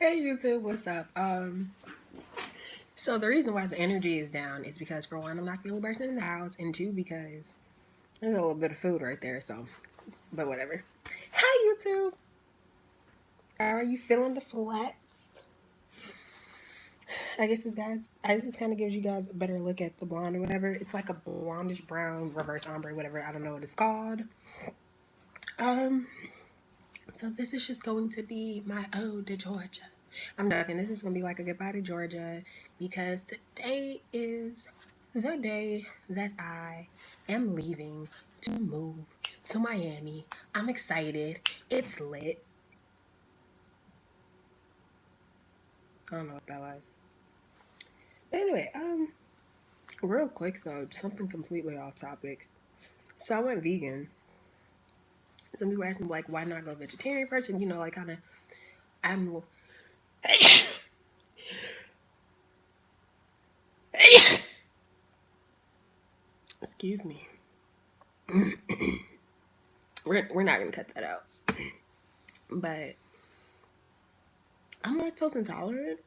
Hey YouTube, what's up? So the reason why the energy is down is because for one, I'm not the only person in the house, and two, because there's a little bit of food right there. So, but whatever. Hi YouTube. Are you feeling the flats? I guess this kind of gives you guys a better look at the blonde or whatever. It's like a blondish brown reverse ombre, whatever. I don't know what it's called. Um, so this is just going to be my ode to Georgia. I'm joking. This is going to be like a goodbye to Georgia because today is the day that I am leaving to move to Miami. I'm excited. It's lit. I don't know what that was. But anyway, real quick though, something completely off topic. So I went vegan. Some people ask me like, why not go vegetarian first? And like kind of, I'm. Excuse me. We're not gonna cut that out. But I'm lactose intolerant,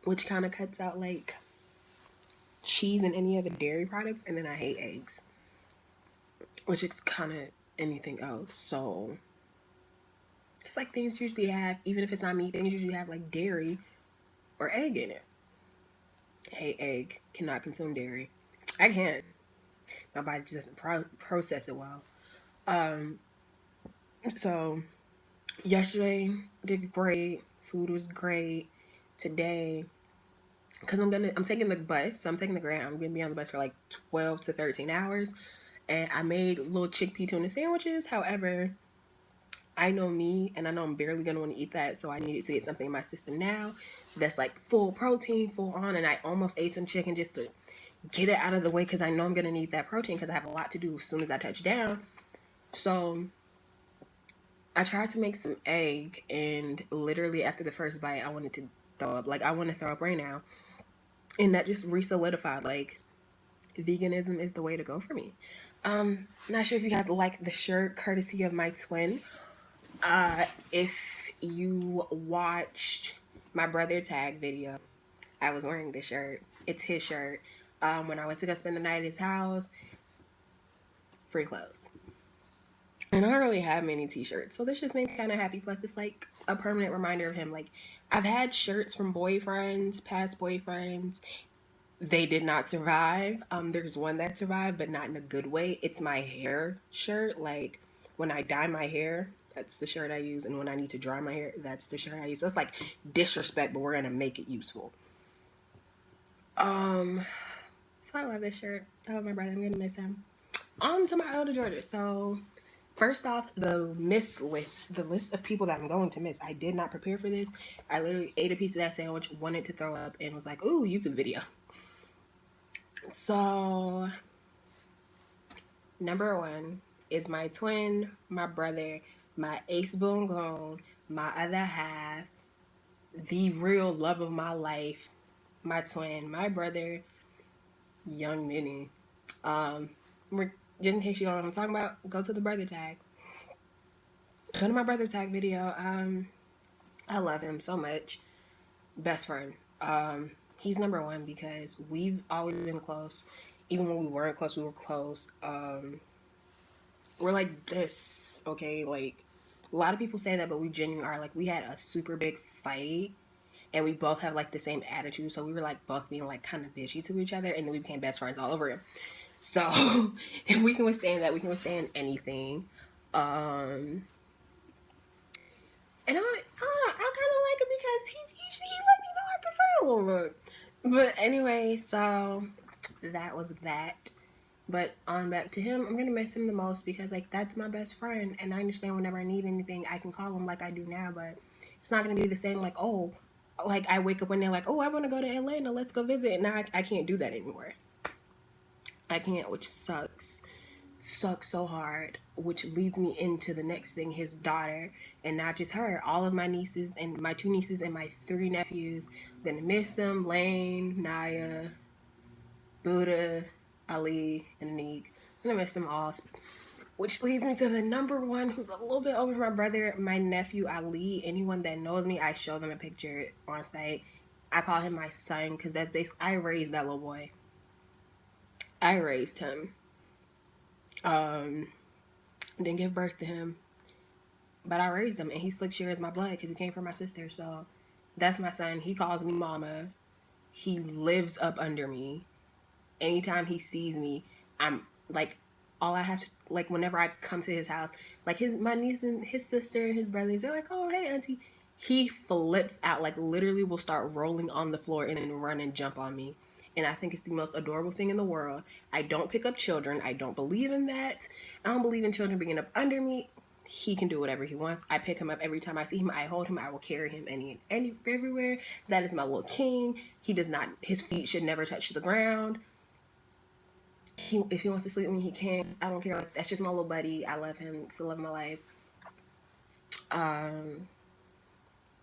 which kind of cuts out like cheese and any other dairy products, and then I hate eggs, which is kind of anything else. So it's like things usually have, even if it's not meat, things usually have like dairy or egg in it. I hate egg, cannot consume dairy. I can't. My body just doesn't process it well. Um, so yesterday did great. Food was great. Today, because I'm taking the bus, so I'm taking the Greyhound. I'm gonna be on the bus for like 12 to 13 hours, and I made little chickpea tuna sandwiches. However, I know me, and I know I'm barely gonna want to eat that, so I needed to get something in my system now that's like full protein, full on. And I almost ate some chicken just to get it out of the way because I know I'm gonna need that protein because I have a lot to do as soon as I touch down. So I tried to make some egg, and literally after the first bite, I wanted to throw up. Like I want to throw up right now, and that just re-solidified like veganism is the way to go for me. Not sure if you guys like the shirt, courtesy of my twin. If you watched my brother tag video, I was wearing this shirt. It's his shirt. When I went to go spend the night at his house, free clothes. And I don't really have many t-shirts, so this just made me kind of happy. Plus, it's like a permanent reminder of him. Like, I've had shirts from boyfriends, past boyfriends. They did not survive. There's one that survived, but not in a good way. It's my hair shirt. Like, when I dye my hair, that's the shirt I use. And when I need to dry my hair, that's the shirt I use. So it's like disrespect, but we're going to make it useful. Um, so I love this shirt. I love my brother. I'm going to miss him. On to my elder Georgia. So first off, the miss list, the list of people that I'm going to miss. I did not prepare for this. I literally ate a piece of that sandwich, wanted to throw up, and was like, ooh, YouTube video. So, number one is my twin, my brother, my ace boon gone, my other half, the real love of my life, my twin, my brother, Young Minnie. Um, just in case you don't know what I'm talking about, go to the brother tag. Go to my brother tag video. I love him so much. Best friend. He's number one because we've always been close. Even when we weren't close, we were close. We're like this, okay? Like, a lot of people say that, but we genuinely are. Like, we had a super big fight, and we both have like the same attitude. So we were like both being like kind of bitchy to each other, and then we became best friends all over it. So if we can withstand that, we can withstand anything. And I don't know, I kind of like it because he let me know I prefer a little bit. But anyway, so that was that. But on back to him, I'm gonna miss him the most because like that's my best friend, and I understand whenever I need anything, I can call him like I do now. But it's not gonna be the same. Like like I wake up one day like, oh, I want to go to Atlanta, let's go visit. And now I can't do that anymore. I can't, which sucks so hard, which leads me into the next thing, his daughter. And not just her, all of my nieces, and my two nieces and my three nephews. I'm gonna miss them. Lane, Naya, Buddha, Ali, and Anik. I'm gonna miss them all. Which leads me to the number one, who's a little bit over my brother, my nephew Ali. Anyone that knows me, I show them a picture on site. I call him my son because that's basically, I raised that little boy. I raised him. Didn't give birth to him, but I raised him, and he slick shares my blood because he came from my sister. So that's my son. He calls me mama. He lives up under me. Anytime he sees me, I'm like, all I have to, like, whenever I come to his house, like my niece and his sister and his brothers, they're like, oh hey auntie. He flips out, like literally will start rolling on the floor and then run and jump on me. And I think it's the most adorable thing in the world. I don't pick up children. I don't believe in that. I don't believe in children bringing up under me. He can do whatever he wants. I pick him up every time I see him. I hold him. I will carry him any everywhere. That is my little king. He does not. His feet should never touch the ground. If he wants to sleep with me, he can. I don't care. That's just my little buddy. I love him. It's the love of my life.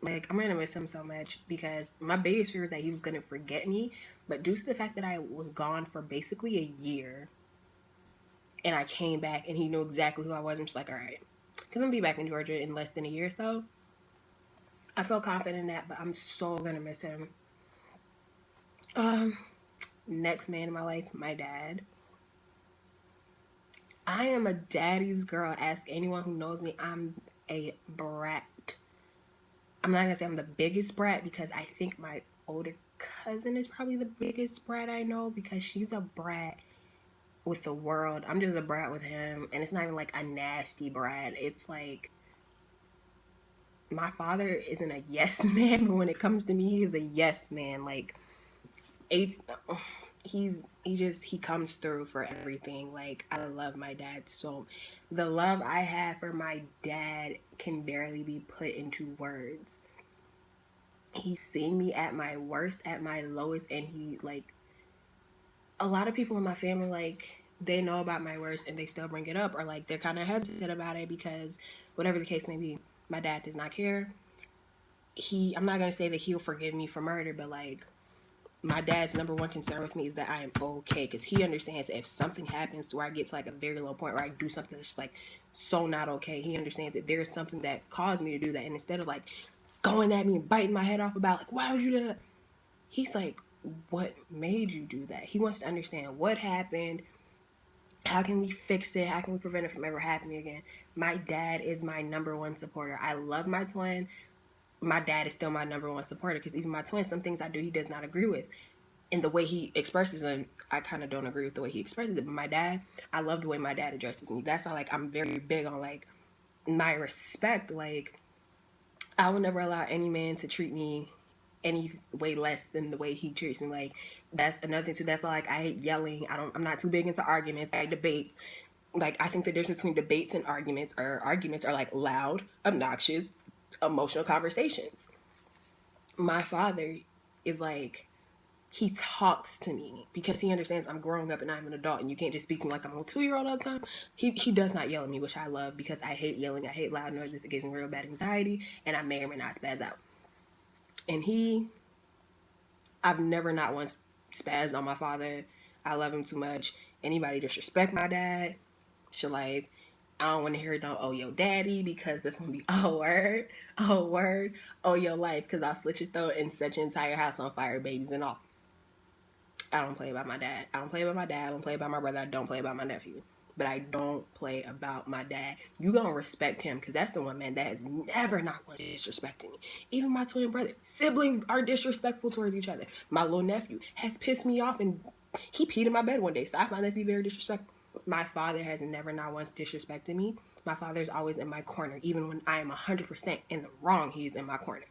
Like, I'm gonna miss him so much because my biggest fear is that he was gonna forget me. But due to the fact that I was gone for basically a year, and I came back and he knew exactly who I was, I'm just like, all right, because I'm gonna be back in Georgia in less than a year or so. I felt confident in that, but I'm so gonna miss him. Next man in my life, my dad. I am a daddy's girl. Ask anyone who knows me. I'm a brat. I'm not gonna say I'm the biggest brat because I think my older cousin is probably the biggest brat I know because she's a brat with the world. I'm just a brat with him, and it's not even like a nasty brat. It's like my father isn't a yes man, but when it comes to me, he is a yes man. Like eight, he comes through for everything. Like, I love my dad so. The love I have for my dad can barely be put into words. He's seen me at my worst, at my lowest, and he, like, a lot of people in my family, like, they know about my worst and they still bring it up, or like they're kind of hesitant about it because whatever the case may be, my dad does not care. I'm not gonna say that he'll forgive me for murder, but like, my dad's number one concern with me is that I am okay, because he understands that if something happens to where I get to like a very low point where I do something that's just like so not okay, he understands that there's something that caused me to do that, and instead of like going at me and biting my head off about like, why would you do that, he's like, what made you do that? He wants to understand what happened. How can we fix it? How can we prevent it from ever happening again? My dad is my number one supporter. I love my twin. My dad is still my number one supporter because even my twin, some things I do, he does not agree with. And the way he expresses them, I kind of don't agree with the way he expresses it. But my dad, I love the way my dad addresses me. That's how, like, I'm very big on, like, my respect. Like, I will never allow any man to treat me any way less than the way he treats me. Like, that's another thing too. That's why, like, I hate yelling. I'm not too big into arguments. I hate debates. Like, I think the difference between debates and arguments are like loud, obnoxious, emotional conversations. My father is like, he talks to me because he understands I'm growing up and I'm an adult and you can't just speak to me like I'm a 2-year-old all the time. He does not yell at me, which I love because I hate yelling. I hate loud noises. It gives me real bad anxiety and I may or may not spaz out. And I've never not once spazzed on my father. I love him too much. Anybody disrespect my dad, should like, I don't want to hear no, oh, yo, daddy, because that's going to be, oh, word, oh, your life, because I'll slit your throat and set your entire house on fire, babies and all. I don't play about my dad. I don't play about my dad. I don't play about my brother. I don't play about my nephew. But I don't play about my dad. You gonna respect him because that's the one man that has never not once disrespected me. Even my twin brother, siblings are disrespectful towards each other. My little nephew has pissed me off and he peed in my bed one day, so I find that to be very disrespectful. My father has never not once disrespected me. My father is always in my corner, even when I am 100% in the wrong. He's in my corner.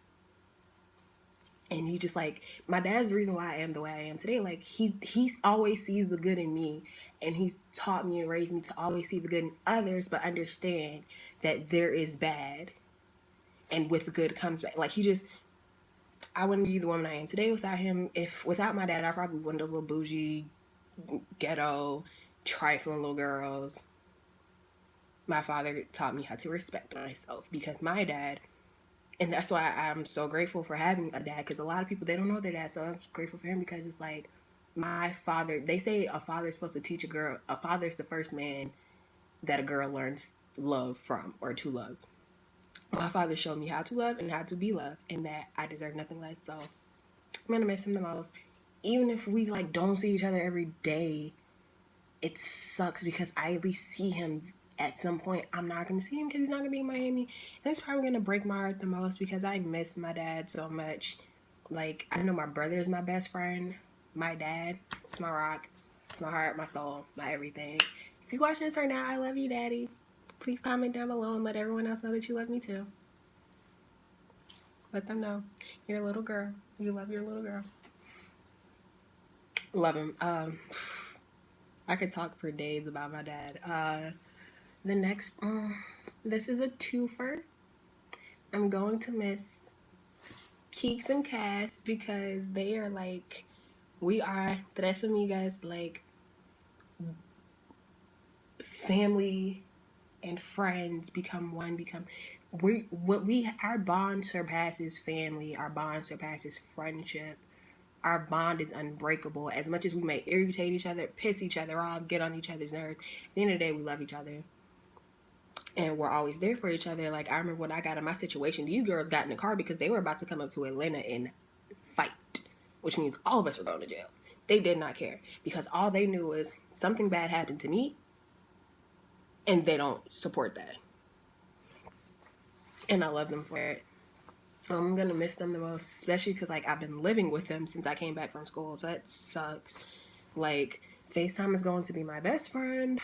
And he just, like, my dad's the reason why I am the way I am today. Like, he always sees the good in me, and he's taught me and raised me to always see the good in others, but understand that there is bad, and with the good comes back. Like, I wouldn't be the woman I am today without him. Without my dad, I probably one of those little bougie, ghetto, trifling little girls. My father taught me how to respect myself because my dad, and that's why I'm so grateful for having a dad, because a lot of people, they don't know their dad, so I'm grateful for him because it's like, my father, they say a father's supposed to teach a girl, a father's the first man that a girl learns love from, or to love. My father showed me how to love and how to be loved, and that I deserve nothing less. So I'm gonna miss him the most. Even if we like don't see each other every day, it sucks because I at least see him at some point. I'm not gonna see him because he's not gonna be in Miami, and it's probably gonna break my heart the most because I miss my dad so much. Like, I know my brother is my best friend. My dad, it's my rock, it's my heart, my soul, my everything. If you're watching this right now, I love you, Daddy. Please comment down below and let everyone else know that you love me too. Let them know you're a little girl. You love your little girl. Love him. I could talk for days about my dad. The next, this is a twofer. I'm going to miss Keeks and Cass because they are like, we are tres amigas, like family and friends become one. Our bond surpasses family. Our bond surpasses friendship. Our bond is unbreakable. As much as we may irritate each other, piss each other off, get on each other's nerves, at the end of the day, we love each other. And we're always there for each other. Like, I remember when I got in my situation, these girls got in the car because they were about to come up to Atlanta and fight, which means all of us were going to jail. They did not care because all they knew was something bad happened to me, and they don't support that. And I love them for it. I'm gonna miss them the most, especially because like I've been living with them since I came back from school, so that sucks. Like, FaceTime is going to be my best friend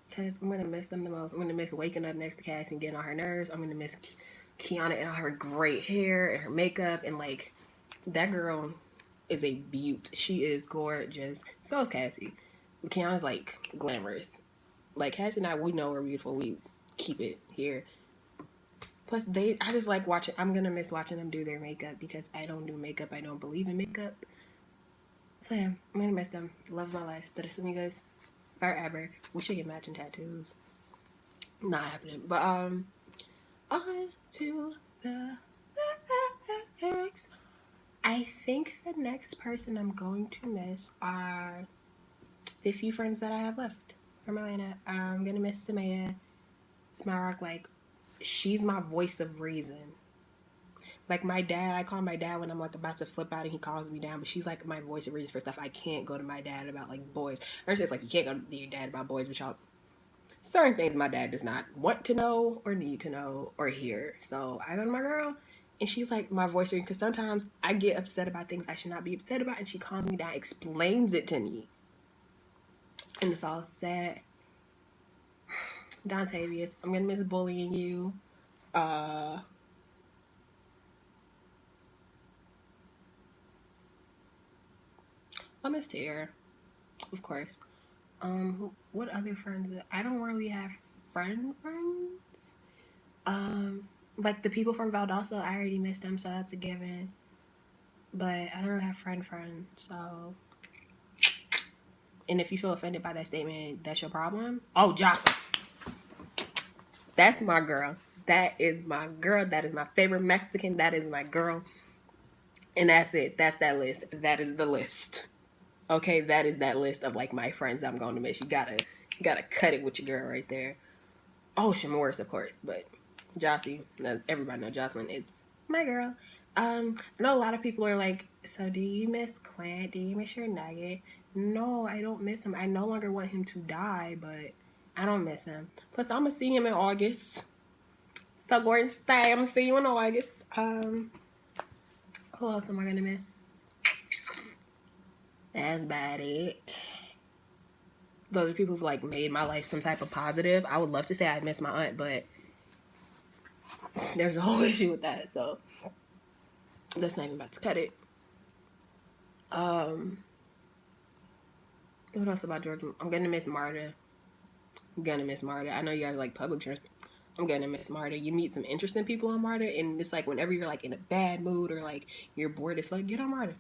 because I'm gonna miss them the most. I'm gonna miss waking up next to Cassie and getting on her nerves. I'm gonna miss Kiana and all her great hair and her makeup, and like, that girl is a beaut. She is gorgeous. So is Cassie. Kiana's like glamorous. Like, Cassie and I, we know we're beautiful. We keep it here. Plus, I just like watching. I'm gonna miss watching them do their makeup because I don't do makeup. I don't believe in makeup. So yeah, I'm gonna miss them. Love my life. Tres amigas forever. We should get matching tattoos. Not happening. But on to the next. I think the next person I'm going to miss are the few friends that I have left from Atlanta. I'm gonna miss Samaya. Smarrock, like, she's my voice of reason. Like, my dad, I call my dad when I'm like about to flip out and he calls me down, but she's like my voice of reason for stuff. I can't go to my dad about like boys. I understand it's like you can't go to your dad about boys, but y'all, certain things my dad does not want to know or need to know or hear. So I go to my girl and she's like my voice reason, because sometimes I get upset about things I should not be upset about, and she calms me down, explains it to me. And it's all sad. Dontavius, I'm gonna miss bullying you. I miss Tara, of course. What other friends? I don't really have friends. Like the people from Valdosta, I already missed them, so that's a given. But I don't really have friends. So, and if you feel offended by that statement, that's your problem. Oh, Jocelyn, that's my girl. That is my girl. That is my favorite Mexican. That is my girl. And that's it. That's that list. That is the list. Okay, that is that list of like my friends I'm going to miss. You gotta cut it with your girl right there. Oh, Morris, of course, but Jossie, everybody know Jocelyn is my girl. I know a lot of people are like, so do you miss Clint? Do you miss your nugget? No, I don't miss him. I no longer want him to die, but I don't miss him. Plus, I'm gonna see him in August. So Gordon, stay. I'm gonna see you in August. Who else am I gonna miss? That's about it. Those are people who've like made my life some type of positive. I would love to say I miss my aunt, but there's a whole issue with that, so that's not even about to cut it. What else about Georgia? I'm gonna miss Marta. I know you guys like public transport. I'm gonna miss Marta. You meet some interesting people on Marta, and it's like whenever you're like in a bad mood or like you're bored, it's like get on Marta.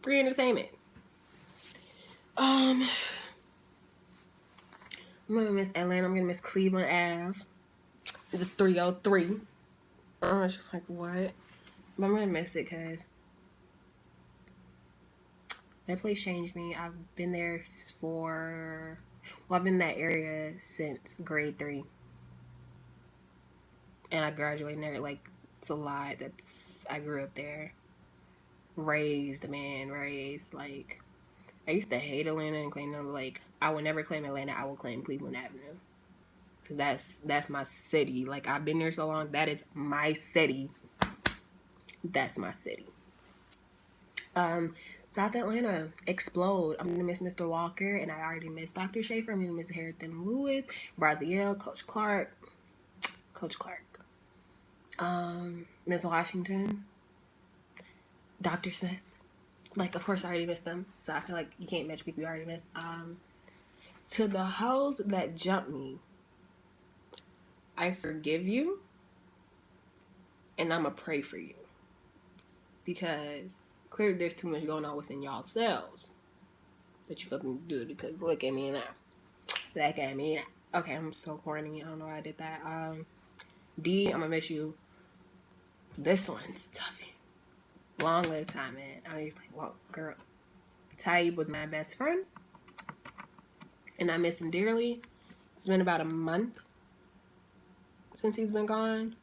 Free entertainment. I'm gonna miss Atlanta. I'm gonna miss Cleveland Ave. The 303. It's just like what? But I'm gonna miss it because that place changed me. I've been there for Well, I've been in that area since grade 3. And I graduated there. Like, it's a lot. I grew up there. Raised, man. Raised. Like, I used to hate Atlanta and claim them. Like, I would never claim Atlanta. I will claim Cleveland Avenue. Because that's my city. Like, I've been there so long. That is my city. That's my city. South Atlanta, explode. I'm gonna miss Mr. Walker, and I already miss Dr. Schaefer. I'm gonna miss Harrington Lewis, Braziel, Coach Clark, Miss Washington, Dr. Smith. Like, of course, I already missed them, so I feel like you can't match people you already missed. To the hoes that jumped me, I forgive you, and I'ma pray for you, because clearly there's too much going on within y'all selves that you fucking do. Because look at me now. Look at me now. Okay, I'm so corny. I don't know why I did that. D, I'm gonna miss you. This one's a toughie. Long live time, man. I was like, well, girl. Taib was my best friend, and I miss him dearly. It's been about a month since he's been gone.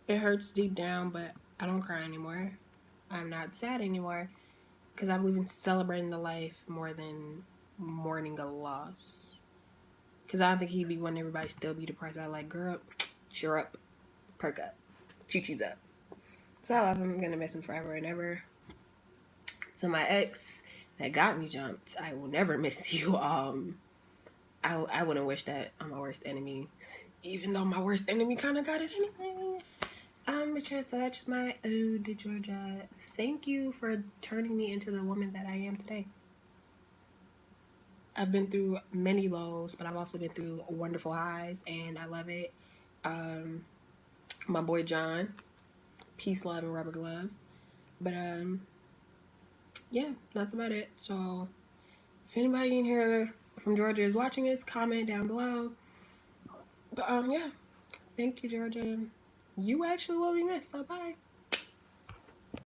It hurts deep down, but I don't cry anymore. I'm not sad anymore, because I believe in celebrating the life more than mourning a loss. Because I don't think he'd be wanting everybody still be depressed. I like, girl, cheer up, perk up, choo-choo's up. So I love him. I'm going to miss him forever and ever. So my ex that got me jumped, I will never miss you. I wouldn't wish that on my worst enemy, even though my worst enemy kind of got it anyway. But yeah, so that's my ode to Georgia. Thank you for turning me into the woman that I am today. I've been through many lows, but I've also been through wonderful highs, and I love it. My boy John, peace, love, and rubber gloves. But yeah, that's about it. So if anybody in here from Georgia is watching this, comment down below. But yeah, thank you, Georgia. You actually will be missed. So bye.